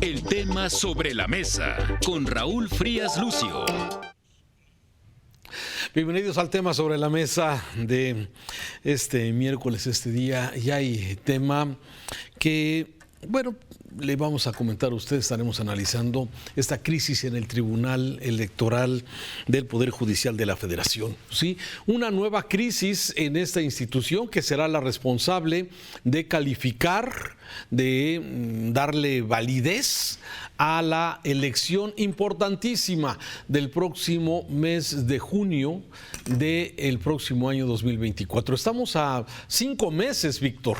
El tema sobre la mesa con Raúl Frías Lucio. Bienvenidos al tema sobre la mesa de este miércoles, este día. Y hay tema que, bueno, le vamos a comentar a ustedes, estaremos analizando esta crisis en el Tribunal Electoral del Poder Judicial de la Federación. ¿Sí? Una nueva crisis en esta institución que será la responsable de calificar, de darle validez a la elección importantísima del próximo mes de junio del próximo año 2024. Estamos a 5 meses, Víctor.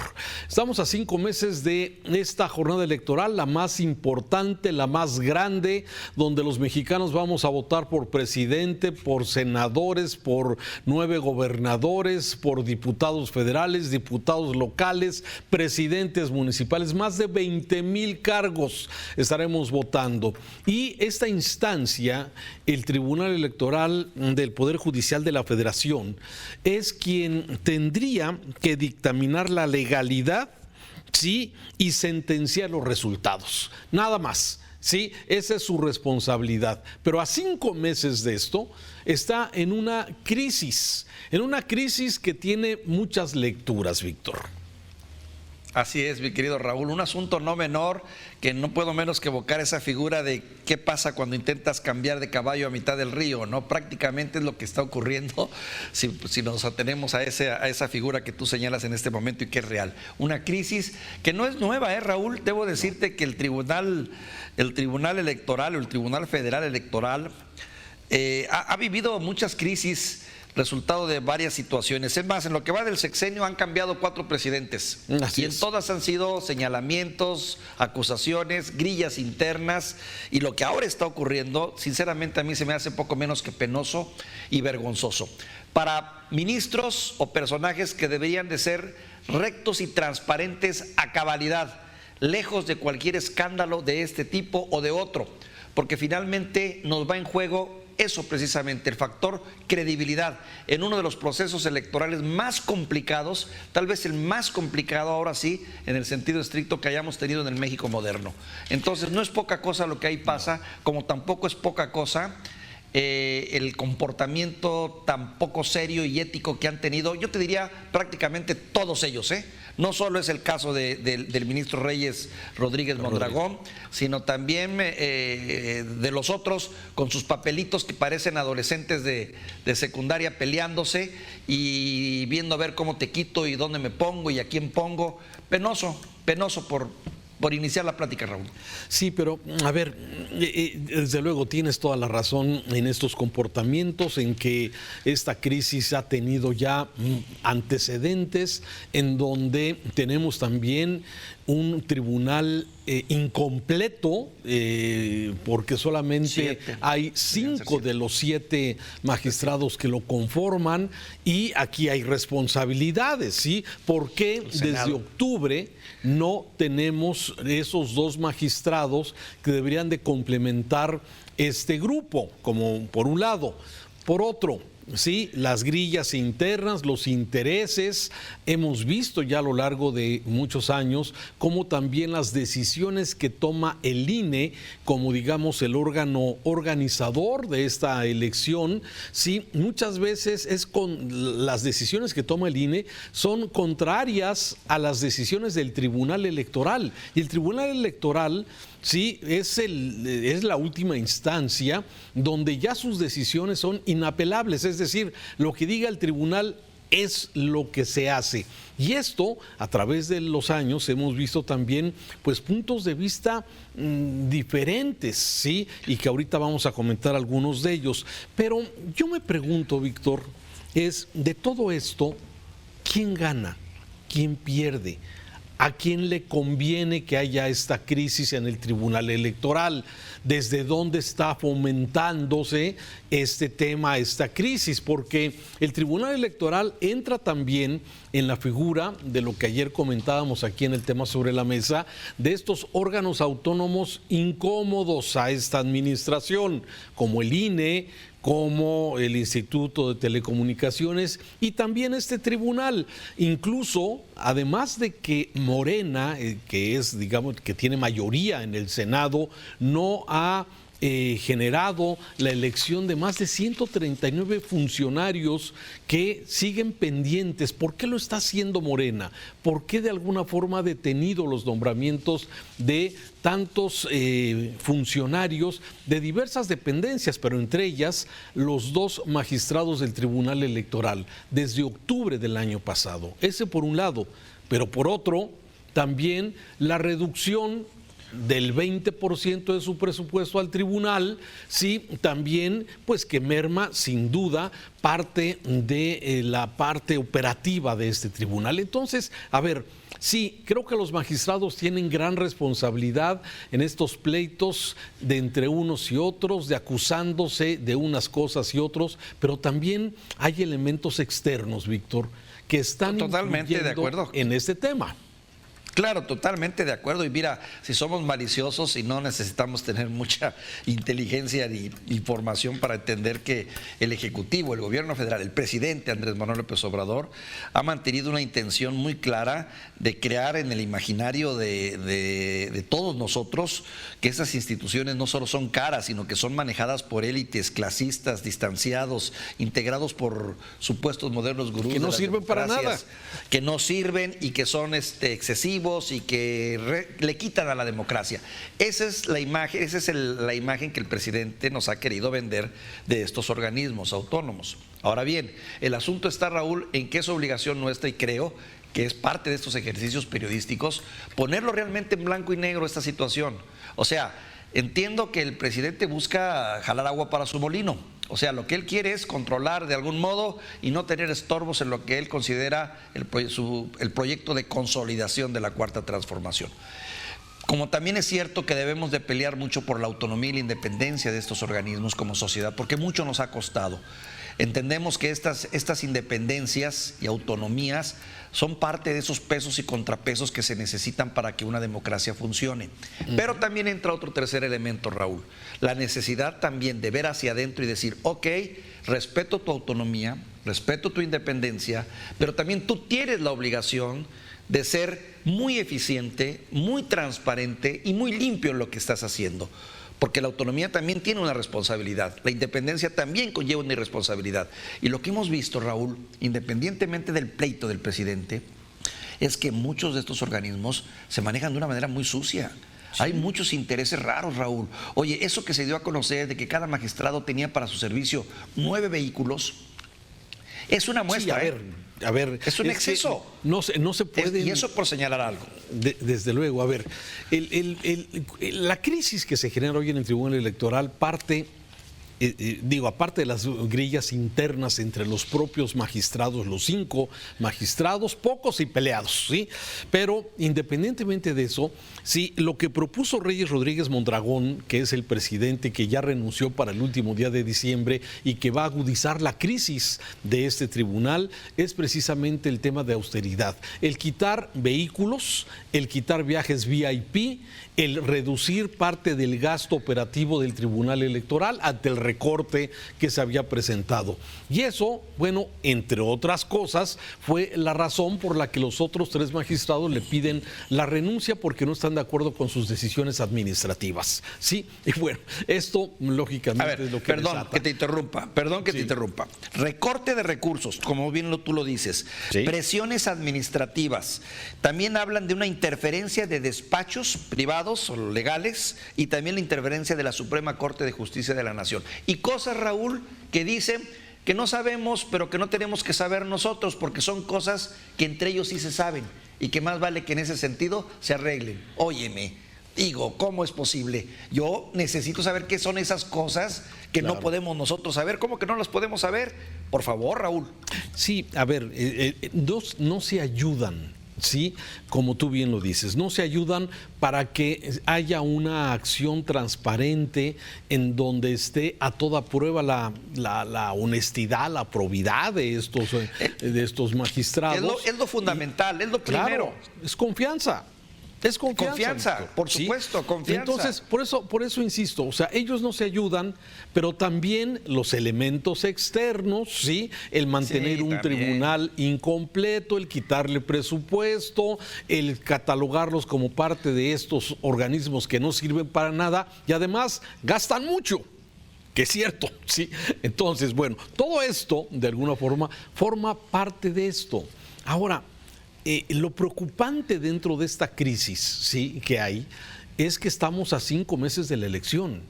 Estamos a 5 meses de esta jornada electoral, la más importante, la más grande, donde los mexicanos vamos a votar por presidente, por senadores, por 9 gobernadores, por diputados federales, diputados locales, presidentes municipales, más de 20,000 cargos estaremos votando. Y esta instancia, el Tribunal Electoral del Poder Judicial de la Federación, es quien tendría que dictaminar la legalidad, sí, y sentenciar los resultados. Nada más. Sí, esa es su responsabilidad. Pero a 5 meses de esto está en una crisis que tiene muchas lecturas, Víctor. Así es, mi querido Raúl, un asunto no menor que no puedo menos que evocar esa figura de qué pasa cuando intentas cambiar de caballo a mitad del río, ¿no? Prácticamente es lo que está ocurriendo si nos atenemos a esa figura que tú señalas en este momento y que es real. Una crisis que no es nueva, Raúl. Debo decirte que el Tribunal Electoral o el Tribunal Federal Electoral ha vivido muchas crisis, resultado de varias situaciones. Es más, en lo que va del sexenio han cambiado 4 presidentes. Así y en todas han sido señalamientos, acusaciones, grillas internas, y lo que ahora está ocurriendo, sinceramente a mí se me hace poco menos que penoso y vergonzoso. Para ministros o personajes que deberían de ser rectos y transparentes a cabalidad, lejos de cualquier escándalo de este tipo o de otro, porque finalmente nos va en juego eso precisamente, el factor credibilidad en uno de los procesos electorales más complicados, tal vez el más complicado ahora sí, en el sentido estricto que hayamos tenido en el México moderno. Entonces no es poca cosa lo que ahí pasa, como tampoco es poca cosa el comportamiento tan poco serio y ético que han tenido, yo te diría prácticamente todos ellos, No solo es el caso del ministro Reyes Rodríguez Mondragón, sino también de los otros con sus papelitos que parecen adolescentes de secundaria peleándose y viendo a ver cómo te quito y dónde me pongo y a quién pongo. Penoso por iniciar la plática, Raúl. Sí, pero a ver, desde luego tienes toda la razón en estos comportamientos, en que esta crisis ha tenido ya antecedentes, en donde tenemos también un tribunal incompleto, porque solamente hay 5 de los 7 magistrados que lo conforman, y aquí hay responsabilidades, ¿sí? Porque desde octubre no tenemos esos 2 magistrados que deberían de complementar este grupo, como por un lado. Por otro, sí, las grillas internas, los intereses, hemos visto ya a lo largo de muchos años cómo también las decisiones que toma el INE, como digamos el órgano organizador de esta elección, sí, muchas veces las decisiones que toma el INE son contrarias a las decisiones del Tribunal Electoral. Y el Tribunal Electoral, sí, es la última instancia donde ya sus decisiones son inapelables, es decir, lo que diga el tribunal es lo que se hace. Y esto, a través de los años, hemos visto también pues puntos de vista diferentes, ¿sí? Y que ahorita vamos a comentar algunos de ellos. Pero yo me pregunto, Víctor, de todo esto, ¿quién gana? ¿Quién pierde? ¿A quién le conviene que haya esta crisis en el Tribunal Electoral? ¿Desde dónde está fomentándose este tema, esta crisis? Porque el Tribunal Electoral entra también en la figura de lo que ayer comentábamos aquí en el tema sobre la mesa, de estos órganos autónomos incómodos a esta administración, como el INE, como el Instituto de Telecomunicaciones y también este tribunal. Incluso, además de que Morena, que es, digamos, que tiene mayoría en el Senado, no ha generado la elección de más de 139 funcionarios que siguen pendientes. ¿Por qué lo está haciendo Morena? ¿Por qué de alguna forma ha detenido los nombramientos de tantos funcionarios de diversas dependencias, pero entre ellas los 2 magistrados del Tribunal Electoral desde octubre del año pasado? Ese por un lado, pero por otro, también la reducción del 20% de su presupuesto al tribunal, sí, también pues que merma sin duda parte de la parte operativa de este tribunal. Entonces, a ver, sí, creo que los magistrados tienen gran responsabilidad en estos pleitos de entre unos y otros, de acusándose de unas cosas y otros, pero también hay elementos externos, Víctor, que están totalmente de acuerdo en este tema. Claro, totalmente de acuerdo. Y mira, si somos maliciosos y no necesitamos tener mucha inteligencia ni información para entender que el Ejecutivo, el Gobierno Federal, el presidente Andrés Manuel López Obrador ha mantenido una intención muy clara de crear en el imaginario de todos nosotros que esas instituciones no solo son caras, sino que son manejadas por élites clasistas, distanciados, integrados por supuestos modelos gurús. Que no sirven para nada. Que no sirven y que son excesivos y que le quitan a la democracia. Esa es la imagen que el presidente nos ha querido vender de estos organismos autónomos. Ahora bien, el asunto está, Raúl, en que es obligación nuestra, y creo que es parte de estos ejercicios periodísticos, ponerlo realmente en blanco y negro esta situación. O sea, entiendo que el presidente busca jalar agua para su molino. O sea, lo que él quiere es controlar de algún modo y no tener estorbos en lo que él considera el proyecto de consolidación de la Cuarta Transformación. Como también es cierto que debemos de pelear mucho por la autonomía y la independencia de estos organismos como sociedad, porque mucho nos ha costado. Entendemos que estas independencias y autonomías son parte de esos pesos y contrapesos que se necesitan para que una democracia funcione. Pero también entra otro tercer elemento, Raúl, la necesidad también de ver hacia adentro y decir, ok, respeto tu autonomía, respeto tu independencia, pero también tú tienes la obligación de ser muy eficiente, muy transparente y muy limpio en lo que estás haciendo. Porque la autonomía también tiene una responsabilidad, la independencia también conlleva una irresponsabilidad. Y lo que hemos visto, Raúl, independientemente del pleito del presidente, es que muchos de estos organismos se manejan de una manera muy sucia. Sí. Hay muchos intereses raros, Raúl. Oye, eso que se dio a conocer de que cada magistrado tenía para su servicio 9 vehículos, es una muestra. Sí, a ver, es un exceso. No se puede. Y eso por señalar algo. Desde luego, a ver, la crisis que se genera hoy en el Tribunal Electoral parte, aparte de las grillas internas entre los propios magistrados, los 5 magistrados, pocos y peleados, ¿sí? Pero independientemente de eso, sí, lo que propuso Reyes Rodríguez Mondragón, que es el presidente que ya renunció para el último día de diciembre y que va a agudizar la crisis de este tribunal, es precisamente el tema de austeridad. El quitar vehículos, el quitar viajes VIP, el reducir parte del gasto operativo del Tribunal Electoral ante el recorte que se había presentado. Y eso, bueno, entre otras cosas, fue la razón por la que los otros 3 magistrados le piden la renuncia porque no están de acuerdo con sus decisiones administrativas. Sí, y bueno, esto lógicamente es lo que Perdón que te interrumpa. Recorte de recursos, como bien tú lo dices. Sí. Presiones administrativas. También hablan de una interferencia de despachos privados o legales y también la interferencia de la Suprema Corte de Justicia de la Nación. Y cosas, Raúl, que dicen que no sabemos, pero que no tenemos que saber nosotros, porque son cosas que entre ellos sí se saben y que más vale que en ese sentido se arreglen. Óyeme, digo, ¿cómo es posible? Yo necesito saber qué son esas cosas que no podemos nosotros saber. ¿Cómo que no las podemos saber? Por favor, Raúl. Sí, a ver, no se ayudan. Sí, como tú bien lo dices, no se ayudan para que haya una acción transparente en donde esté a toda prueba la honestidad, la probidad de estos magistrados. Es lo fundamental, es lo primero. Claro, es confianza. Es confianza. Confianza, Víctor, por ¿sí? supuesto, confianza. Entonces, por eso insisto, o sea, ellos no se ayudan, pero también los elementos externos, ¿sí? El mantener Sí, un también. tribunal incompleto, el quitarle presupuesto, el catalogarlos como parte de estos organismos que no sirven para nada y además gastan mucho. Que es cierto, ¿sí? Entonces, bueno, todo esto, de alguna forma, forma parte de esto. Ahora, lo preocupante dentro de esta crisis, ¿sí?, que hay, es que estamos a 5 meses de la elección.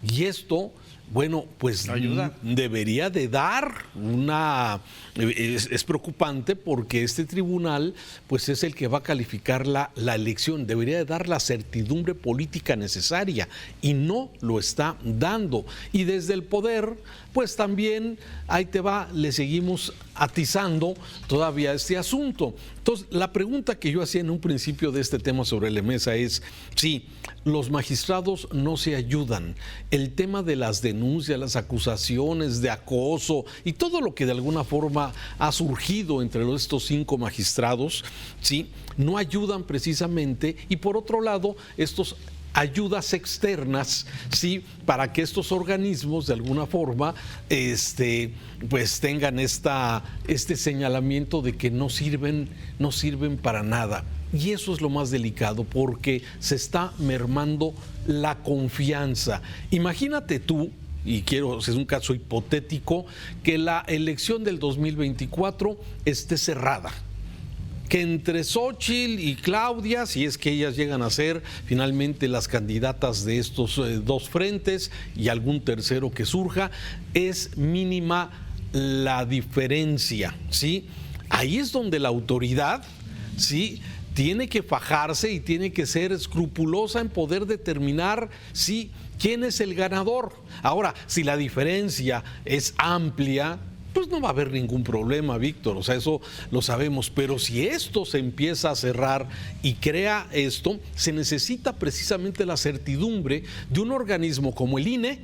Y esto, bueno, pues ayuda. Debería de dar una... Es preocupante porque este tribunal pues es el que va a calificar la elección, debería de dar la certidumbre política necesaria y no lo está dando. Y desde el poder pues también, ahí te va, le seguimos atizando todavía este asunto. Entonces, la pregunta que yo hacía en un principio de este tema sobre la mesa es, sí, los magistrados no se ayudan. El tema de las denuncias, las acusaciones de acoso y todo lo que de alguna forma ha surgido entre estos 5 magistrados, ¿sí?, no ayudan precisamente. Y por otro lado, estos ayudas externas, sí, para que estos organismos de alguna forma pues tengan este señalamiento de que no sirven para nada. Y eso es lo más delicado, porque se está mermando la confianza. Imagínate tú, y es un caso hipotético, que la elección del 2024 esté cerrada, que entre Xóchitl y Claudia, si es que ellas llegan a ser finalmente las candidatas de estos 2 frentes y algún tercero que surja, es mínima la diferencia, ¿sí? Ahí es donde la autoridad, ¿sí?, tiene que fajarse y tiene que ser escrupulosa en poder determinar, ¿sí?, quién es el ganador. Ahora, si la diferencia es amplia, pues no va a haber ningún problema, Víctor, o sea, eso lo sabemos, pero si esto se empieza a cerrar y crea esto, se necesita precisamente la certidumbre de un organismo como el INE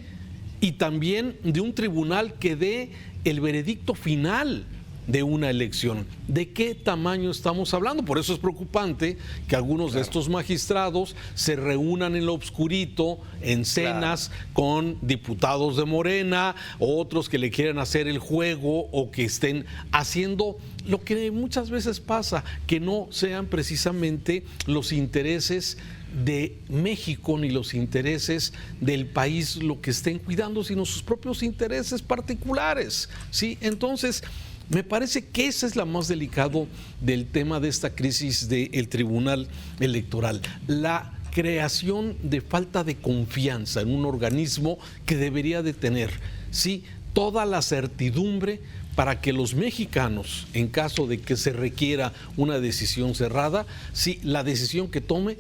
y también de un tribunal que dé el veredicto final de una elección. ¿De qué tamaño estamos hablando? Por eso es preocupante que algunos de estos magistrados se reúnan en lo obscurito, en cenas con diputados de Morena, otros que le quieran hacer el juego o que estén haciendo lo que muchas veces pasa, que no sean precisamente los intereses de México ni los intereses del país lo que estén cuidando, sino sus propios intereses particulares, ¿sí? Entonces, me parece que ese es la más delicado del tema de esta crisis del Tribunal Electoral, la creación de falta de confianza en un organismo que debería de tener, sí, toda la certidumbre para que los mexicanos, en caso de que se requiera una decisión cerrada, sí, la decisión que tome,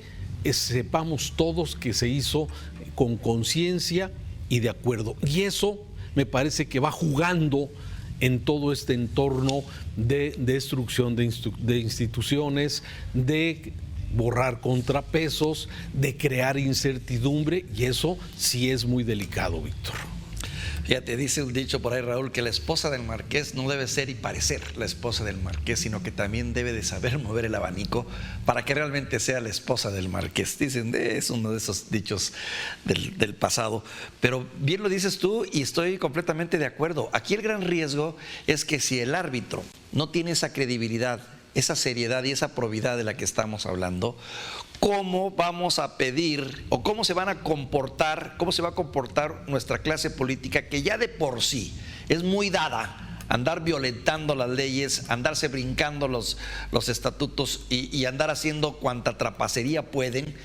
sepamos todos que se hizo con conciencia y de acuerdo. Y eso me parece que va jugando en todo este entorno de destrucción de instituciones, de borrar contrapesos, de crear incertidumbre, y eso sí es muy delicado, Víctor. Fíjate, dice un dicho por ahí, Raúl, que la esposa del marqués no debe ser y parecer la esposa del marqués, sino que también debe de saber mover el abanico para que realmente sea la esposa del marqués. Dicen, es uno de esos dichos del pasado. Pero bien lo dices tú y estoy completamente de acuerdo. Aquí el gran riesgo es que si el árbitro no tiene esa credibilidad, esa seriedad y esa probidad de la que estamos hablando, ¿cómo vamos a pedir o cómo se va a comportar nuestra clase política, que ya de por sí es muy dada a andar violentando las leyes, andarse brincando los estatutos y andar haciendo cuanta trapacería pueden,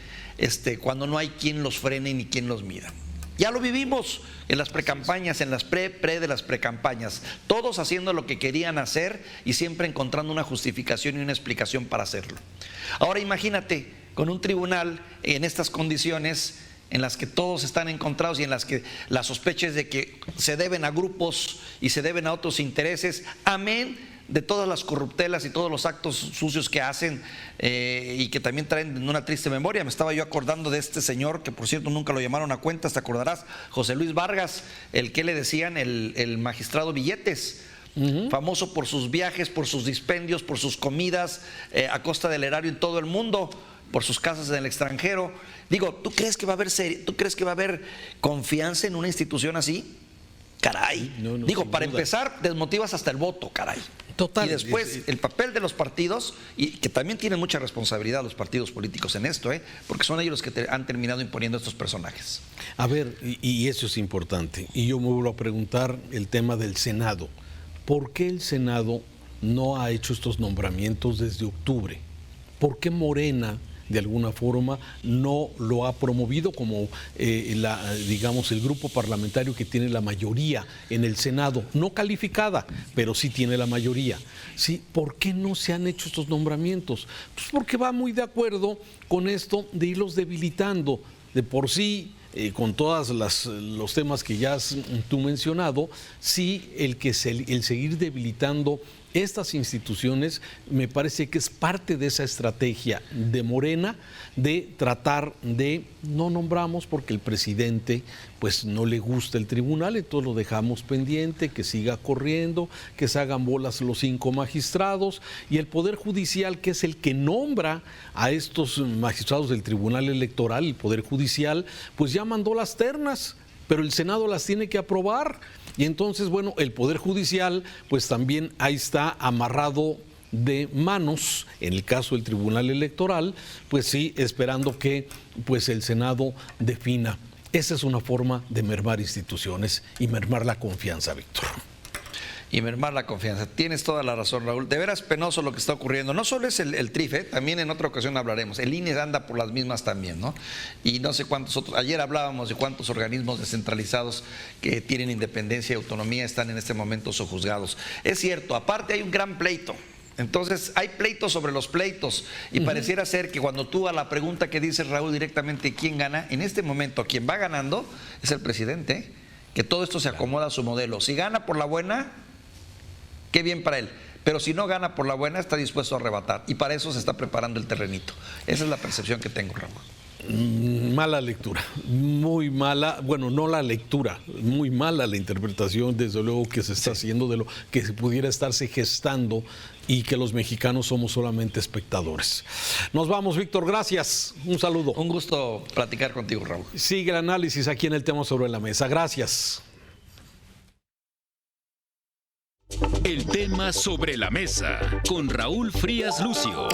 cuando no hay quien los frene ni quien los mida? Ya lo vivimos en las precampañas, en las pre de las precampañas, todos haciendo lo que querían hacer y siempre encontrando una justificación y una explicación para hacerlo. Ahora imagínate con un tribunal en estas condiciones en las que todos están encontrados y en las que la sospecha es de que se deben a grupos y se deben a otros intereses, amén de todas las corruptelas y todos los actos sucios que hacen y que también traen una triste memoria. Me estaba yo acordando de este señor, que por cierto nunca lo llamaron a cuentas, te acordarás, José Luis Vargas, el que le decían el magistrado Billetes. Famoso por sus viajes, por sus dispendios, por sus comidas a costa del erario en todo el mundo. por sus casas en el extranjero. Digo, ¿tú crees que va a haber confianza en una institución así? Caray. No, Digo, sin para duda. empezar, desmotivas hasta el voto, caray. Total. Y después, el papel de los partidos, y que también tienen mucha responsabilidad los partidos políticos en esto, porque son ellos los que han terminado imponiendo estos personajes. A ver, y eso es importante. Y yo me vuelvo a preguntar el tema del Senado. ¿Por qué el Senado no ha hecho estos nombramientos desde octubre? ¿Por qué Morena, de alguna forma, no lo ha promovido como, digamos, el grupo parlamentario que tiene la mayoría en el Senado? No calificada, pero sí tiene la mayoría. ¿Sí? ¿Por qué no se han hecho estos nombramientos? Pues porque va muy de acuerdo con esto de irlos debilitando. De por sí, con todos los temas que ya has tú mencionado, sí, el seguir debilitando estas instituciones me parece que es parte de esa estrategia de Morena de tratar de no nombramos porque el presidente pues no le gusta el tribunal, entonces lo dejamos pendiente, que siga corriendo, que se hagan bolas los 5 magistrados y el Poder Judicial, que es el que nombra a estos magistrados del Tribunal Electoral, el Poder Judicial, pues ya mandó las ternas, pero el Senado las tiene que aprobar. Y entonces, bueno, el Poder Judicial, pues también ahí está amarrado de manos, en el caso del Tribunal Electoral, pues sí, esperando que pues el Senado defina. Esa es una forma de mermar instituciones y mermar la confianza, Víctor. Y mermar la confianza. Tienes toda la razón, Raúl. De veras penoso lo que está ocurriendo. No solo es el TRIF, también en otra ocasión hablaremos. El INE anda por las mismas también, ¿no? Y no sé cuántos otros. Ayer hablábamos de cuántos organismos descentralizados que tienen independencia y autonomía están en este momento sojuzgados. Es cierto, aparte hay un gran pleito. Entonces hay pleitos sobre los pleitos y pareciera ser que cuando tú a la pregunta que dice Raúl directamente ¿quién gana? En este momento quien va ganando es el presidente, que todo esto se acomoda a su modelo. Si gana por la buena, qué bien para él, pero si no gana por la buena está dispuesto a arrebatar y para eso se está preparando el terrenito. Esa es la percepción que tengo, Raúl. Mala lectura, muy mala, bueno, no la lectura, muy mala la interpretación, desde luego, que se está haciendo de lo que se pudiera estarse gestando y que los mexicanos somos solamente espectadores. Nos vamos, Víctor, gracias, un saludo. Un gusto platicar contigo, Raúl. Sigue el análisis aquí en el Tema Sobre la Mesa, gracias. El Tema Sobre la Mesa con Raúl Frías Lucio.